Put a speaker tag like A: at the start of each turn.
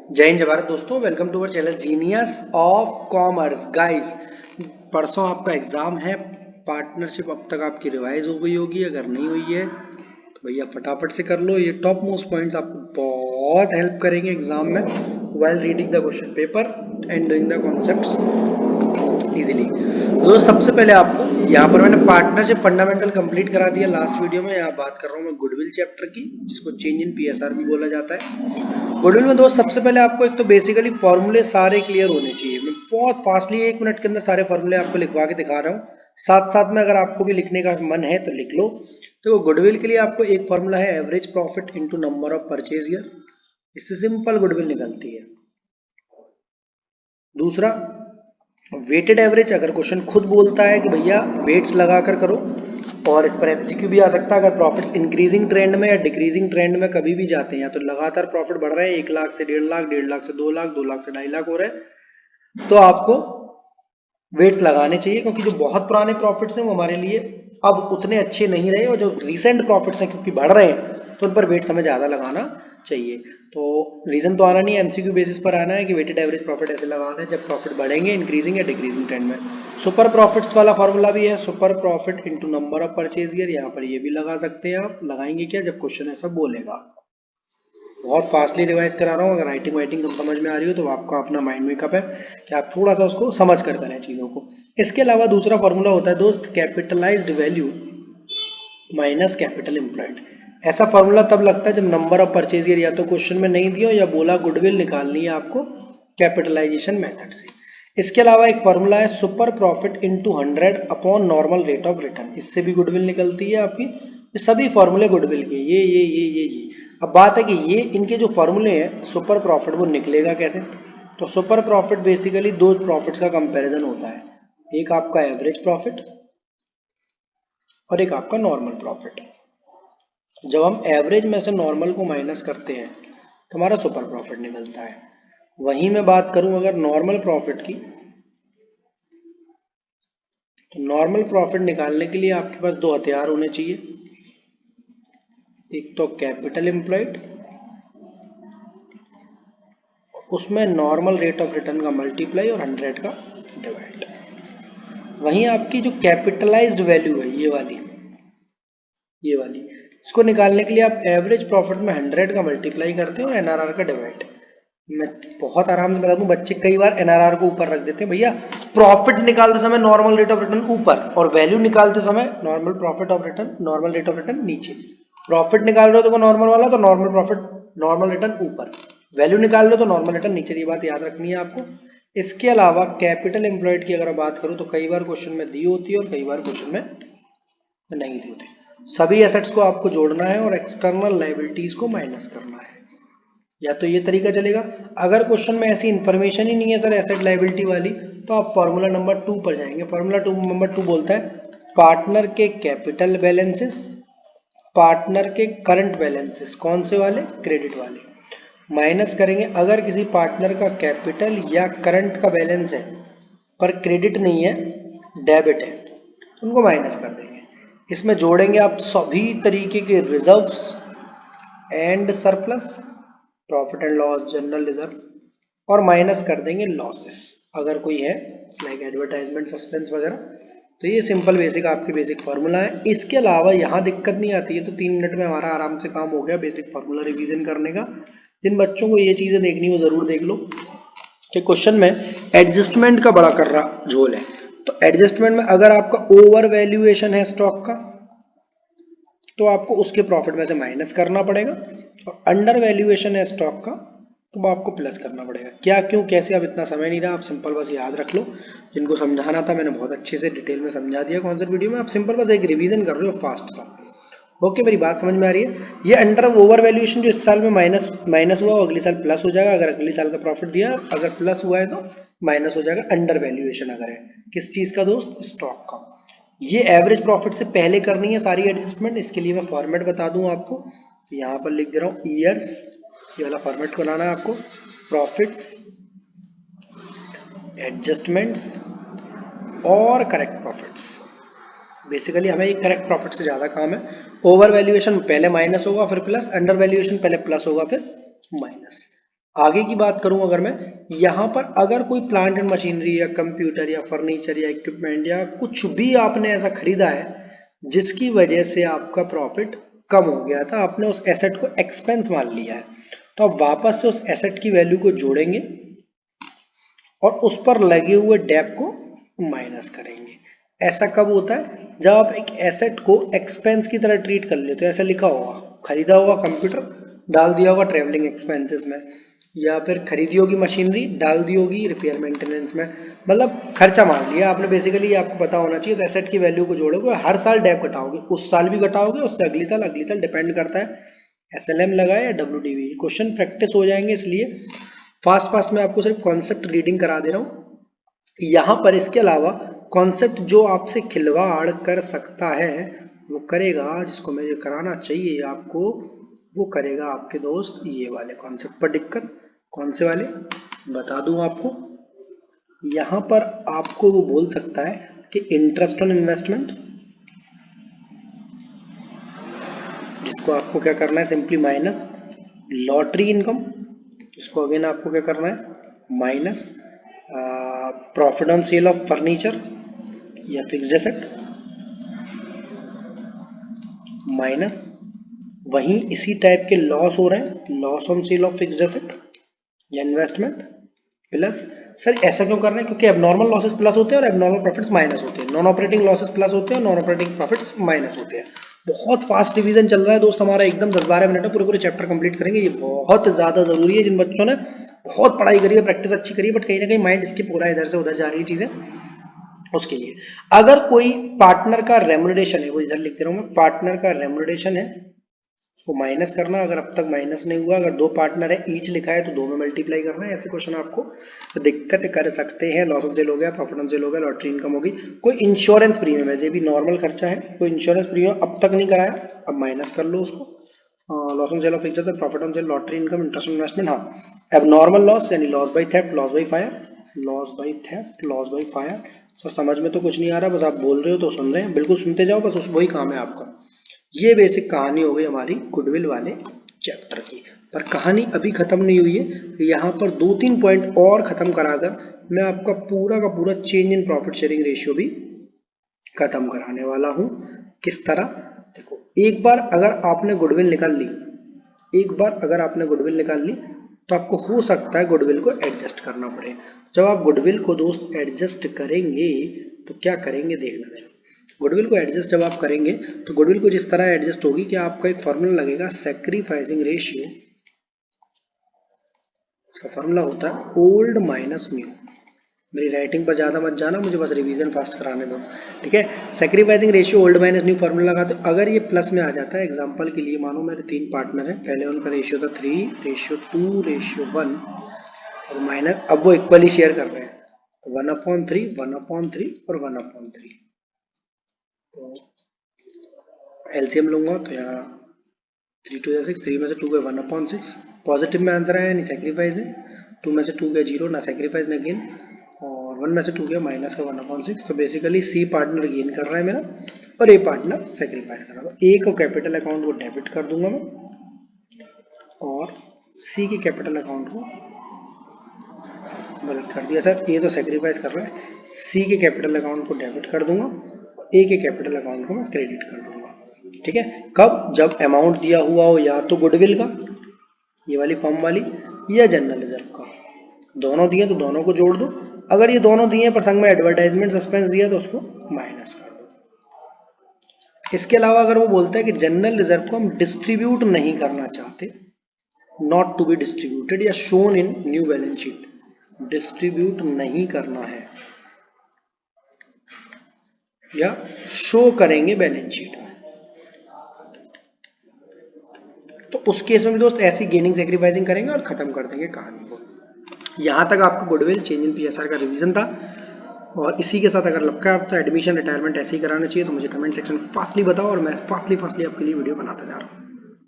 A: जय हिंद जय भारत दोस्तों, welcome to our channel genius of commerce. Guys, परसों आपका एग्जाम है। पार्टनरशिप अब तक आपकी रिवाइज हो गई होगी, अगर नहीं हुई है तो भैया फटाफट से कर लो। ये टॉप मोस्ट पॉइंट्स आपको बहुत हेल्प करेंगे एग्जाम में, while reading the question paper and doing the concepts easily. तो सबसे पहले आपको यहाँ पर मैंने पार्टनरशिप फंडामेंटल कंप्लीट करा दिया लास्ट वीडियो में। यहाँ बात कर रहा हूँ मैं गुडविल चैप्टर की, जिसको चेंज इन पीएसआर भी बोला जाता है। गुडविल में दोस्त सबसे पहले आपको एक तो बेसिकली फॉर्मूले सारे क्लियर होने चाहिए। मैं बहुत फास्टली 1 मिनट के अंदर सारे फॉर्मूले आपको लिखवा के दिखा रहा हूँ। साथ साथ में अगर आपको भी लिखने का मन है तो लिख लो। तो गुडविल के लिए आपको एक फॉर्मूला है average profit into number of purchase year. इससे सिंपल गुडविल निकलती है। दूसरा वेटेड एवरेज, अगर क्वेश्चन खुद बोलता है कि भैया वेट्स लगाकर करो, और इस पर एमसीक्यू भी आ सकता है। अगर प्रॉफिट्स इंक्रीजिंग ट्रेंड में या डिक्रीजिंग ट्रेंड में कभी भी जाते हैं, या तो लगातार प्रॉफिट बढ़ रहे हैं 1 लाख से 1.5 लाख, 1.5 लाख से 2 लाख, 2 लाख से 2.5 लाख हो रहे हैं, तो आपको वेट्स लगाने चाहिए। क्योंकि जो बहुत पुराने प्रॉफिट्स हैं वो हमारे लिए अब उतने अच्छे नहीं रहे, और जो रिसेंट प्रॉफिट्स हैं क्योंकि बढ़ रहे हैं तो उन पर वेट्स हमें ज़्यादा लगाना चाहिए। तो रीजन तो आना नहीं है, एमसीक्यू बेसिस पर आना है कि वेटेड एवरेज प्रॉफिट ऐसे लगाना है जब प्रॉफिट बढ़ेंगे इंक्रीजिंग या डिक्रीजिंग ट्रेंड में। सुपर प्रॉफिट्स वाला फॉर्मूला भी है, super profit into number of purchase year. यहाँ पर ये भी लगा सकते हैं आप। लगाएंगे क्या जब क्वेश्चन ऐसा बोलेगा। बहुत फास्टली रिवाइज करा रहा हूँ। अगर राइटिंग वाइटिंग कम समझ में आ रही हो तो आपका अपना माइंड मेकअप है कि आप थोड़ा सा उसको समझ कर करें चीज़ों को। इसके अलावा दूसरा फॉर्मूला होता है दोस्त capitalised value minus capital employed. ऐसा फॉर्मूला तब लगता है जब नंबर ऑफ परचेज ईयर या तो क्वेश्चन में नहीं दिया या बोला गुडविल निकालनी है आपको कैपिटलाइजेशन मेथड से। इसके अलावा एक फॉर्मूला है super profit into 100 upon normal rate of return. इससे भी गुडविल निकलती है आपकी। ये सभी फॉर्मूले गुडविल के ये। अब बात है कि ये इनके जो फॉर्मूले हैं सुपर प्रॉफिट, वो निकलेगा कैसे। तो सुपर प्रॉफिट बेसिकली दो प्रॉफिट्स का कंपैरिजन होता है, एक आपका एवरेज प्रॉफिट और एक आपका नॉर्मल प्रॉफिट। जब हम एवरेज में से नॉर्मल को माइनस करते हैं तो हमारा सुपर प्रॉफिट निकलता है। वहीं मैं बात करूं अगर नॉर्मल प्रॉफिट की, तो नॉर्मल प्रॉफिट निकालने के लिए आपके पास दो हथियार होने चाहिए। एक तो कैपिटल एम्प्लॉयड, उसमें नॉर्मल रेट ऑफ रिटर्न का मल्टीप्लाई और 100 का डिवाइड। वहीं आपकी जो कैपिटलाइज्ड वैल्यू है ये वाली, इसको निकालने के लिए आप एवरेज प्रॉफिट में 100 का मल्टीप्लाई करते हैं और एनआरआर का डिवाइड। मैं बहुत आराम से बता दूं, बच्चे कई बार एनआरआर को ऊपर रख देते हैं। भैया प्रॉफिट निकालते समय नॉर्मल रेट ऑफ रिटर्न ऊपर और वैल्यू निकालते समय normal profit of return, normal rate of return नीचे। प्रॉफिट निकाल रहे हो तो नॉर्मल वाला, तो नॉर्मल प्रॉफिट नॉर्मल रिटर्न ऊपर, वैल्यू निकाल रहे हो तो नॉर्मल रिटर्न नीचे। ये बात याद रखनी है आपको। इसके अलावा कैपिटल एम्प्लॉयड की अगर बात करूं तो कई बार क्वेश्चन में दी होती है और कई बार क्वेश्चन में नहीं दी होती। सभी एसेट्स को आपको जोड़ना है और एक्सटर्नल लायबिलिटीज को माइनस करना है। या तो ये तरीका चलेगा। अगर क्वेश्चन में ऐसी इंफॉर्मेशन ही नहीं है सर एसेट लायबिलिटी वाली, तो आप फॉर्मूला नंबर 2 पर जाएंगे। फॉर्मूला नंबर 2 बोलता है पार्टनर के कैपिटल बैलेंसेस, पार्टनर के करंट बैलेंसेस, कौन से वाले, क्रेडिट वाले, माइनस करेंगे। अगर किसी पार्टनर का कैपिटल या करंट का बैलेंस है पर क्रेडिट नहीं है, डेबिट है, तो उनको माइनस कर देंगे। इसमें जोड़ेंगे आप सभी तरीके के reserves and surplus, profit and loss, general reserve, और माइनस कर देंगे लॉसेस अगर कोई है, लाइक एडवर्टाइजमेंट, सस्पेंस वगैरह। तो ये सिंपल बेसिक आपकी बेसिक फार्मूला है। इसके अलावा यहाँ दिक्कत नहीं आती है, तो 3 मिनट में हमारा आराम से काम हो गया बेसिक फार्मूला रिवीजन करने का। जिन बच्चों को ये चीजें देखनी हो जरूर देख लो कि क्वेश्चन में एडजस्टमेंट का बड़ा कर रहा झोल है। तो एडजस्टमेंट में अगर आपका ओवर वैल्यूएशन है स्टॉक का, तो आपको उसके प्रॉफिट में से माइनस करना पड़ेगा, और अंडर वैल्यूएशन है स्टॉक का तो आपको प्लस करना पड़ेगा। क्या, क्यों, कैसे, अब इतना समय नहीं रहा, आप सिंपल बस याद रख लो। जिनको समझाना था मैंने बहुत अच्छे से डिटेल में समझा दिया कॉन्सेप्ट वीडियो में। आप सिंपल बस एक रिवीजन कर रहे हो फास्ट सा। ओके, मेरी बात समझ में आ रही है। ये अंडर ओवर वैल्यूएशन जो इस साल में माइनस हुआ, अगले साल प्लस हो जाएगा। अगर अगले साल का प्रॉफिट दिया, अगर प्लस हुआ है तो माइनस हो जाएगा अंडर वैल्यूएशन अगर है। किस चीज का दोस्त, स्टॉक का। ये एवरेज प्रॉफिट से पहले करनी है सारी एडजस्टमेंट। इसके लिए मैं फॉर्मेट बता दूं आपको, यहाँ पर लिख दे रहा हूँ ईयर्स, ये वाला फॉर्मेट बनाना है आपको। प्रॉफिट्स, एडजस्टमेंट्स और करेक्ट प्रॉफिट्स। बेसिकली हमें ये करेक्ट प्रॉफिट से ज्यादा काम है। ओवर वैल्यूएशन पहले माइनस होगा फिर प्लस, अंडर वैल्यूएशन पहले प्लस होगा फिर माइनस। आगे की बात करूं अगर मैं, यहाँ पर अगर कोई प्लांट एंड मशीनरी या कंप्यूटर या फर्नीचर या इक्विपमेंट या कुछ भी आपने ऐसा खरीदा है जिसकी वजह से आपका प्रॉफिट कम हो गया था, आपने उस एसेट को एक्सपेंस मान लिया है, तो आप वापस से उस एसेट की वैल्यू को जोड़ेंगे और उस पर लगे हुए डेप को माइनस करेंगे। ऐसा कब होता है? जब आप एक एसेट को एक्सपेंस की तरह ट्रीट कर लेते हो। ऐसा लिखा होगा, खरीदा होगा कंप्यूटर, डाल दिया होगा ट्रेवलिंग एक्सपेंसेस में, या फिर खरीदी होगी मशीनरी, डाल दी होगी रिपेयर मेंटेनेंस में, मतलब खर्चा मान लिया आपने। बेसिकली आपको पता होना चाहिए। तो एसेट की वैल्यू को जोड़ोगे, हर साल डेप घटाओगे, उस साल भी घटाओगे, उससे अगली साल डिपेंड करता है SLM लगाए या WDV। क्वेश्चन प्रैक्टिस हो जाएंगे, इसलिए फास्ट में आपको सिर्फ कॉन्सेप्ट रीडिंग करा दे रहा हूँ यहाँ पर। इसके अलावा कॉन्सेप्ट जो आपसे खिलवाड़ कर सकता है वो करेगा, जिसको मुझे कराना चाहिए आपको, वो करेगा आपके दोस्त ये वाले कॉन्सेप्ट पर दिक्कत। कौन से वाले बता दूं आपको, यहाँ पर आपको वो बोल सकता है कि इंटरेस्ट ऑन इन्वेस्टमेंट, जिसको आपको क्या करना है, सिंपली माइनस लॉटरी इनकम, इसको अगेन आपको क्या करना है, minus profit on sale of furniture या फिक्स्ड एसेट, माइनस वहीं इसी टाइप के लॉस हो रहे हैं, loss on sale of fixed asset या इन्वेस्टमेंट, प्लस सर ऐसा क्यों कर रहे हैं, क्योंकि एबनॉर्मल लॉसेस प्लस होते हैं और एबनॉर्मल प्रॉफिट्स माइनस होते हैं। नॉन ऑपरेटिंग लॉसेस प्लस होते हैं और नॉन ऑपरेटिंग प्रॉफिट्स माइनस होते हैं। बहुत फास्ट रिवीजन चल रहा है दोस्त हमारा, एकदम 10-12 मिनट में पूरे चैप्टर कंप्लीट करेंगे। ये बहुत ज्यादा जरूरी है। जिन बच्चों ने बहुत पढ़ाई करी है, प्रैक्टिस अच्छी करी है, बट कहीं ना कहीं माइंड स्किप हो रहा है, इधर से उधर जा रही है चीजें, उसके लिए अगर कोई पार्टनर का रेम्युनरेशन है, वो इधर लिख दे रहा हूं मैं, पार्टनर का रेम्युनरेशन है, उसको माइनस करना। अगर अब तक माइनस नहीं हुआ, अगर 2 पार्टनर है, ईच लिखा है तो 2 में मल्टीप्लाई करना है। ऐसे क्वेश्चन आपको तो दिक्कत कर सकते हैं। लॉस ऑन सेल हो गया, प्रॉफिट ऑन सेल हो गया, लॉटरी इनकम होगी, कोई इंश्योरेंस प्रीमियम है, ये भी नॉर्मल खर्चा है, कोई इंश्योरेंस प्रीमियम अब तक नहीं कराया, अब माइनस कर लो उसको। Loss on sale of fixed asset, profit on sale, lottery income, interest on investment. हाँ, अब नॉर्मल लॉस यानी loss by theft, loss by fire, loss by theft, loss by fire. Sir समझ में तो कुछ नहीं आ रहा, बस आप बोल रहे हो तो सुन रहे हैं, बिल्कुल सुनते जाओ, बस उस वही काम है आपका। ये बेसिक कहानी हो गई हमारी गुडविल वाले चैप्टर की। पर कहानी अभी खत्म नहीं हुई है, यहाँ पर 2-3 पॉइंट और खत्म कराकर मैं आपका पूरा का पूरा change in profit sharing ratio भी खत्म कराने वाला हूँ। किस तरह, देखो, एक बार अगर आपने गुडविल निकाल ली, एक बार अगर आपने गुडविल निकाल ली, तो आपको हो सकता है गुडविल को एडजस्ट करना पड़े। जब आप गुडविल को दोस्त एडजस्ट करेंगे तो क्या करेंगे देखना देना। गुडविल को एडजस्ट जब आप करेंगे तो गुडविल को जिस तरह एडजस्ट होगी कि आपका एक फॉर्मूला लगेगा सैक्रिफाइसिंग रेशियो। उसका फॉर्मूला होता है ओल्ड माइनस न्यू। मेरी राइटिंग पर ज्यादा मत जाना, मुझे बस रिवीजन फास्ट कराने दो, ठीक है। Sacrificing ratio old minus new formula लगाते हो। अगर ये प्लस में आ जाता है, एग्जांपल के लिए मानो मेरे 3 पार्टनर हैं, पहले उनका रेशियो था 3:2:1 और माइनस, अब वो इक्वली शेयर कर रहे हैं, 1/3, 1/3 और 1/3। तो एलसीएम लूंगा तो यहाँ 3 2 6, 3 में से 2 गए 1/6, पॉजिटिव में आंसर आया यानी सेक्रीफाइस है। 2 में से 2 गया 0, ना सेक्रीफाइस ना गेन, और 1 में से 2 गया माइनस का 1/6। तो बेसिकली सी पार्टनर गेन कर रहा है मेरा और ए पार्टनर सेक्रीफाइस कर रहा है। ए को कैपिटल अकाउंट को डेबिट कर दूंगा मैं और सी के कैपिटल अकाउंट को गलत कर दिया सर, ए तो सेक्रीफाइस कर रहा है, सी के कैपिटल अकाउंट को डेबिट कर दूंगा, ए के कैपिटल अकाउंट को मैं क्रेडिट कर दूंगा, ठीक है। कब, जब अमाउंट दिया हुआ हो या तो गुडविल का, ये वाली फॉर्म वाली, या जनरल रिजर्व का। दोनों दिए तो दोनों को जोड़ दो, अगर ये दोनों दिए पर संग में एडवर्टाइजमेंट सस्पेंस दिया तो उसको माइनस कर दो। इसके अलावा अगर वो बोलता है कि जनरल रिजर्व को हम डिस्ट्रीब्यूट नहीं करना चाहते, नॉट टू बी डिस्ट्रीब्यूटेड या shown in new balance sheet, distribute नहीं करना है या शो करेंगे बैलेंस शीट में, तो उस केस में भी दोस्त ऐसी गेनिंग सैक्रिफाइसिंग करेंगे और खत्म कर देंगे कहानी को। यहां तक आपका गुडविल, चेंज इन पीएसआर का रिवीजन था। और इसी के साथ अगर लगता है आपका एडमिशन रिटायरमेंट ऐसे ही कराना चाहिए तो मुझे कमेंट सेक्शन में फास्टली बताओ और मैं फास्टली आपके लिए वीडियो बनाता जा रहा हूँ।